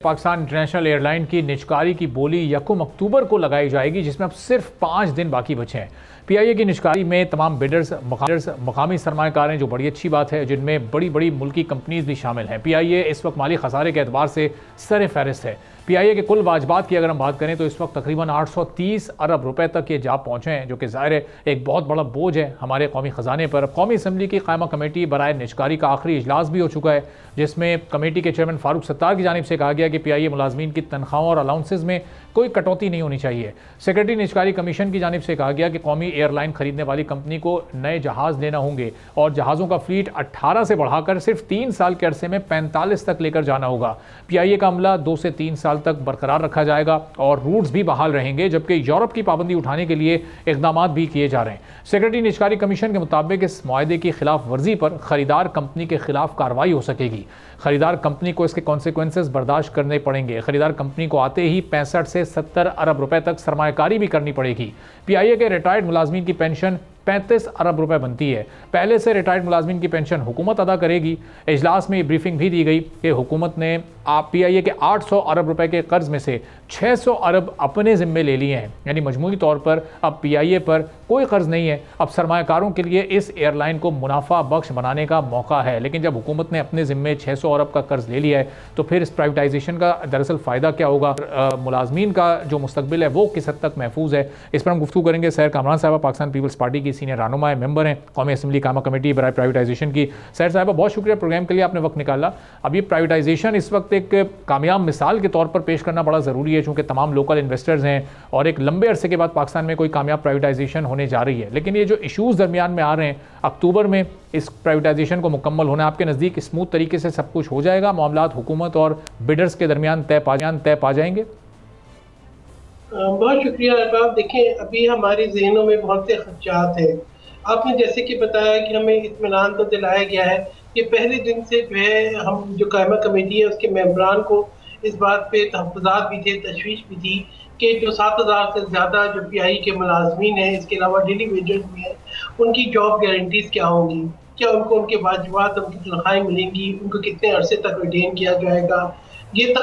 Pakistan international airline की निजकारी की बोली 1 अक्टूबर को लगाई जाएगी, जिसमें अब सिर्फ 5 दिन बाकी बचे हैं। पीआईए की निजकारी में तमाम बिडर्स मकामी सरमाएकार हैं, जो बड़ी अच्छी बात है, जिनमें बड़ी बड़ी मुल्की कंपनीज भी शामिल हैं। पीआईए इस वक्त माली खसारे के एतबार से सर फहरिस्त है। पीआईए के कुल वाजबात की अगर हम बात करें तो इस वक्त तकरीबन 830 अरब रुपए तक ये जा पहुँचे हैं, जो कि ज़ाहिर है एक बहुत बड़ा बोझ है हमारे कौमी ख़जाने पर। कौमी असम्बली की कायमा कमेटी बराए निजकारी का आखिरी इजलास भी हो चुका है, जिसमें कमेटी के चेयरमैन फारूक सत्तार की जानिब से कहा गया कि पीआईए मुलाजमीन की तनख्वाहों और अलाउंसेज में कोई कटौती नहीं होनी चाहिए। सेक्रेटरी निजकारी कमीशन की जानिब से कहा गया कि कौमी एयरलाइन खरीदने वाली कंपनी को नए जहाज़ लेना होंगे और जहाज़ों का फ्लीट 18 से बढ़ाकर सिर्फ 3 साल के अरसे में 45 तक लेकर जाना होगा। पीआईए का अमला 2 से 3 साल तक बरकरार रखा जाएगा और रूट्स भी बहाल रहेंगे, जबकि यूरोप की पाबंदी उठाने के लिए इकदाम भी किए जा रहे हैं। सेक्रेटरी निजकारी कमीशन के मुताबिक इस मुआहदे की खिलाफ वर्जी पर खरीदार कंपनी के खिलाफ कार्रवाई हो सकेगी। खरीदार कंपनी को इसके कॉन्सिक्वेंसेस बर्दाश्त करने पड़ेंगे। खरीदार कंपनी को आते ही 65 से 70 अरब रुपए तक सरमायाकारी भी करनी पड़ेगी। पीआईए के रिटायर्ड मुलाजमीन की पेंशन 35 अरब रुपए बनती है। पहले से रिटायर्ड मुलाजमीन की पेंशन हुकूमत अदा करेगी। इजलास में ब्रीफिंग भी दी गई कि हुकूमत ने पीआईए के 800 अरब रुपए के कर्ज में से 600 अरब अपने जिम्मे ले लिए हैं, यानी मजमूई तौर पर अब पीआईए पर कोई कर्ज नहीं है। अब सरमायाकारों के लिए इस एयरलाइन को मुनाफा बख्श बनाने का मौका है। लेकिन जब हुकूमत ने अपने जिम्मे 600 अरब का कर्ज ले लिया है तो फिर इस प्राइवेटाइजेशन का दरअसल फ़ायदा क्या होगा? मुलाजमीन का जो मुस्तकबिल है वो किस हद तक महफूज है, इस पर हम गुफ्तगू करेंगे। सैर कामरान साहबा पाकिस्तान पीपल्स पार्टी की सीनियर रहनुमा है, मेंबर हैं कौमी असम्बली कामा कमेटी बराए प्राइवेटाइजेशन की। सैर साहबा, बहुत शुक्रिया प्रोग्राम के लिए, आपने वक्त निकाला। अब ये प्राइवेटाइजेशन इस वक्त एक कामयाब मिसाल के तौर पर पेश करना बड़ा ज़रूरी है, चूँकि तमाम लोकल इन्वेस्टर्स हैं और एक लंबे अरसे के बाद पाकिस्तान में कोई कामयाब प्राइवेटाइजेशन होने जा रही है। लेकिन ये जो इशूज़ दरमियान में आ रहे हैं, अक्टूबर में इस प्राइवेटाइजेशन को मुकम्मल होना, आपके नज़दीक स्मूथ तरीके से सब कुछ हो जाएगा? मामलात हुकूमत और बिडर्स के दरमियान तय पा जाएंगे? बहुत शुक्रिया अरबाब। देखिए, अभी हमारे जहनों में बहुत से खदशात हैं। आपने जैसे कि बताया कि हमें इत्मीनान तो दिलाया गया है कि पहले दिन से जो है हम जो कायमा कमेटी है उसके मेंबरान को इस बात पे तहफ़्फ़ुज़ात भी थे, तशवीश भी थी कि जो 7000 से ज़्यादा जो पीआई के मुलाजमीन हैं, इसके अलावा डेली वेजर्स भी हैं, उनकी जॉब गारंटीज़ क्या होंगी, क्या उनको उनके वाजिबात, उनकी तनख्वाहें मिलेंगी, उनको कितने अरसे तक रिटेन किया जाएगा, ये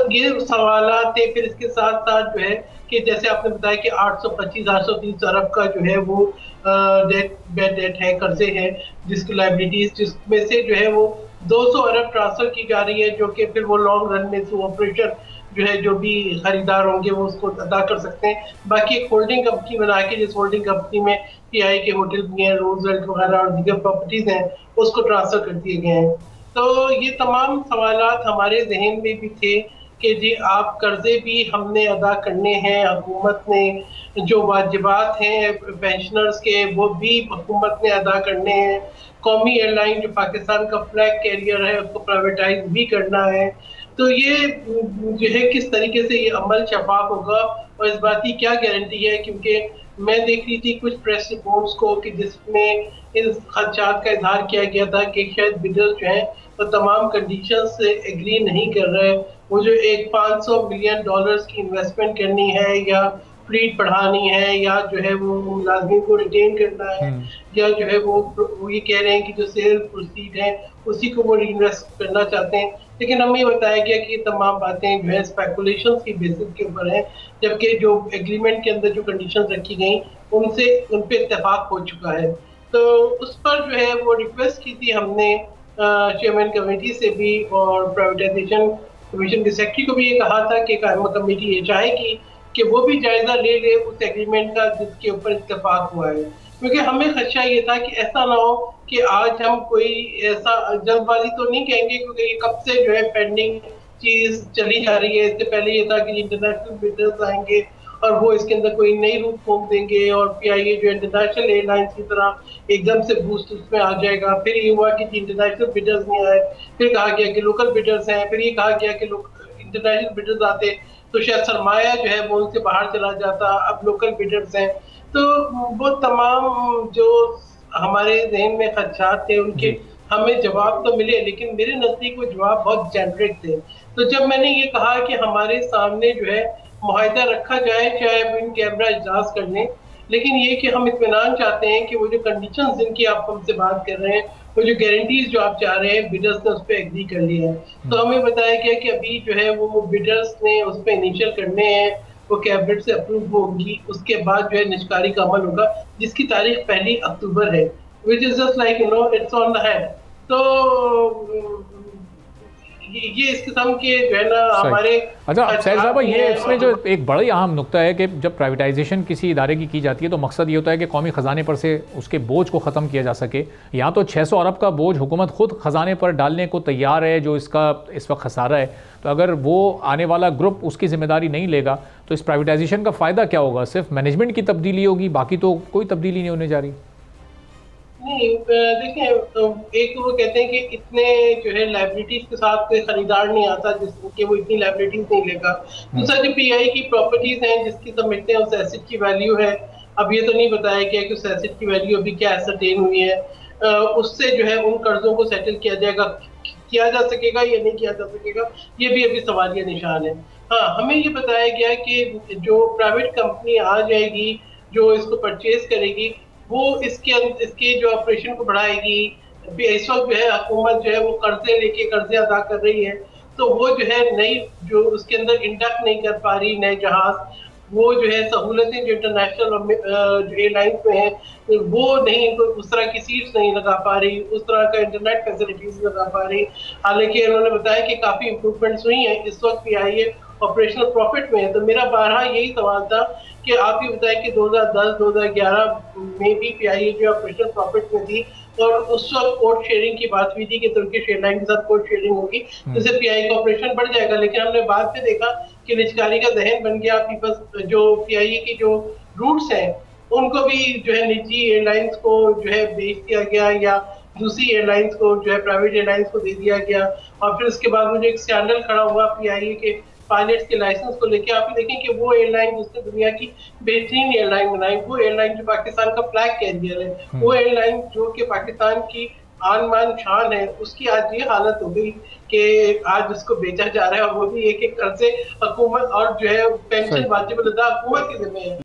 सवालात थे। फिर इसके साथ साथ जो है कि जैसे आपने बताया कि 825-830 अरब का जो है वो बैड डेट है, कर्जे हैं, जिसकी लाइबिलिटीज, जिसमें से जो है वो 200 अरब ट्रांसफर की जा रही है, जो कि फिर वो लॉन्ग रन में थ्रू ऑपरेशन जो है जो भी खरीदार होंगे वो उसको अदा कर सकते हैं। बाकी एक होल्डिंग कंपनी बना के, जिस होल्डिंग कंपनी में पीआई के होटल भी हैं, रोजवेल्ट वगैरह और दीगर प्रॉपर्टीज हैं, उसको ट्रांसफर कर दिए गए हैं। तो ये तमाम सवालात हमारे जहन में भी थे कि जी आप कर्जे भी हमने अदा करने हैं, हुकूमत ने जो वाजिबात हैं पेंशनर्स के वो भी हुकूमत ने अदा करने हैं। कौमी एयरलाइन जो पाकिस्तान का फ्लैग कैरियर है उसको प्राइवेटाइज भी करना है। तो ये जो है किस तरीके से ये अमल शफाफ होगा और इस बात की क्या गारंटी है, क्योंकि मैं देख रही थी कुछ प्रेस रिपोर्ट्स को कि जिसमें इस खदशात का इजहार किया गया था कि शायद बिडर्स जो हैं तो तमाम कंडीशन से एग्री नहीं कर रहे। वो जो एक $500 मिलियन की इन्वेस्टमेंट करनी है, या फ्लीट बढ़ानी है, या जो है वो मुलाजमीन को रिटेन करना है, या जो है वो ये कह रहे हैं कि जो सेल प्रोसीड है उसी को वो इन्वेस्ट करना चाहते हैं। लेकिन हमें बताया गया कि तमाम बातें जो है स्पेकुलेशन की बेसिस के ऊपर है, जबकि जो एग्रीमेंट के अंदर जो कंडीशंस रखी गई उन पे इत्तेफाक हो चुका है। तो उस पर जो है वो रिक्वेस्ट की थी हमने चेयरमैन कमेटी से भी, और प्राइवेटाइजेशन कमीशन के सेक्रेटरी को भी ये कहा था कि कायमा कमेटी ये चाहेगी कि वो भी जायजा ले ले उस एग्रीमेंट का जिसके ऊपर इत्तेफाक हुआ है। क्योंकि हमें खदशा ये था कि ऐसा ना हो कि आज हम कोई ऐसा जल्दबाजी तो नहीं कहेंगे, क्योंकि ये कब से जो है पेंडिंग चीज चली जा रही है। इससे पहले ये था कि इंटरनेशनल बिडर्स आएंगे और वो इसके अंदर कोई नई रूट खोल देंगे और पीआईए जो इंटरनेशनल एयरलाइंस की तरह एकदम से बूस्ट उसमें आ जाएगा। फिर ये हुआ कि इंटरनेशनल बिडर्स नहीं आए, फिर कहा गया कि लोकल बिडर्स हैं, फिर ये कहा गया कि इंटरनेशनल बिडर्स आते तो शायद सरमाया जो है वो उनसे बाहर चला जाता, अब लोकल बिडर्स हैं। तो वो तमाम जो हमारे जहन में खदशात थे उनके हमें जवाब तो मिले, लेकिन मेरे नजदीक वो जवाब बहुत जेनरिक थे। तो जब मैंने ये कहा कि हमारे सामने जो है मुआहिदा रखा जाए, चाहे इन कैमरा इजलास कर लें, लेकिन ये कि हम इत्मीनान चाहते हैं कि वो जो कंडीशंस जिनकी आप हमसे बात कर रहे हैं वो जो गारंटीज जो आप चाह रहे हैं बिडर्स ने उस पर एग्री कर लिया है। तो हमें बताया गया कि अभी जो है वो बिडर्स ने उस पर इनिशियल करने हैं, वो कैबिनेट से अप्रूव होगी, उसके बाद जो है निष्कारी का अमल होगा जिसकी तारीख 1 अक्टूबर है, which is just like it's on the hand. तो ये इस किस्म के जो है ना हमारे। अच्छा सैयद साहब, ये इसमें जो एक बड़ा ही अहम नुक्ता है कि जब प्राइवेटाइजेशन किसी इदारे की जाती है तो मकसद ये होता है कि कौमी ख़जाने पर से उसके बोझ को ख़त्म किया जा सके। यहाँ तो 600 अरब का बोझ हुकूमत खुद ख़जाने पर डालने को तैयार है, जो इसका इस वक्त खसारा है। तो अगर वो आने वाला ग्रुप उसकी जिम्मेदारी नहीं लेगा तो इस प्राइवेटाइजेशन का फ़ायदा क्या होगा? सिर्फ मैनेजमेंट की तब्दीली होगी, बाकी तो कोई तब्दीली नहीं होने जा रही। नहीं, देखिए, एक तो वो कहते हैं कि इतने जो है लाइबिलिटीज के साथ कोई खरीदार नहीं आता जिसके वो इतनी लाइबिलिटीज नहीं लेगा। दूसरा जो पीआई की प्रॉपर्टीज हैं जिसकी समझते हैं उस एसेट की वैल्यू है, अब ये तो नहीं बताया गया कि उस एसेट की वैल्यू अभी क्या एसरटेन हुई है, उससे जो है उन कर्जों को सेटल किया जाएगा, किया जा सकेगा या नहीं किया जा सकेगा, ये भी अभी सवालिया निशान है। हाँ, हमें ये बताया गया कि जो प्राइवेट कंपनी आ जाएगी जो इसको परचेज करेगी वो इसके जो ऑपरेशन को बढ़ाएगी। इस वक्त जो है हुकूमत जो है वो कर्जे अदा कर रही है, तो वो जो है नई जो उसके अंदर इंडक्ट नहीं कर पा रही नए जहाज, वो जो है सहूलतें जो इंटरनेशनल एयरलाइंस में है वो नहीं, तो उस तरह की सीट्स नहीं लगा पा रही, उस तरह का इंटरनेट फैसिलिटीज लगा पा रही। हालांकि उन्होंने बताया कि काफी इंप्रूवमेंट्स हुई हैं, इस वक्त पीआईए ऑपरेशनल प्रॉफिट में है। तो मेरा बारहा यही सवाल था कि आप ये बताएं कि 2010-2011 में भी पीआईए जो ऑपरेशनल प्रॉफिट में थी और उस वक्त कोड शेयरिंग की बात हुई थी कि तुर्किश एयरलाइन के साथ कोड शेयरिंग होगी जिससे पीआईए का ऑपरेशन बढ़ जाएगा, लेकिन हमने बाद में देखा कि निजकारी का जहन बन गया। पीपल्स जो पीआईए की जो रूट्स हैं उनको भी जो है निजी एयरलाइंस को जो है बेच दिया गया या दूसरी एयरलाइंस को जो है प्राइवेट एयरलाइंस को दे दिया गया। और फिर उसके बाद मुझे एक स्कैंडल खड़ा हुआ पीआईए के पायलट्स के लाइसेंस को लेके। आप देखें कि वो एयरलाइन जिसने दुनिया की बेहतरीन एयरलाइन बनाई, वो एयरलाइन जो पाकिस्तान का फ्लैग कैरियर है, वो एयरलाइन जो कि पाकिस्तान की आन बान शान है, उसकी आज ये हालत हो गई कि आज उसको बेचा जा रहा है और वो भी एक एक कर्जे हुकूमत और जो है पेंशन वाजिब अदा हुकूमत के जिम्मे है।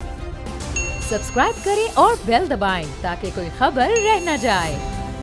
सब्सक्राइब करें और बेल दबाएं ताकि कोई खबर रह न जाए।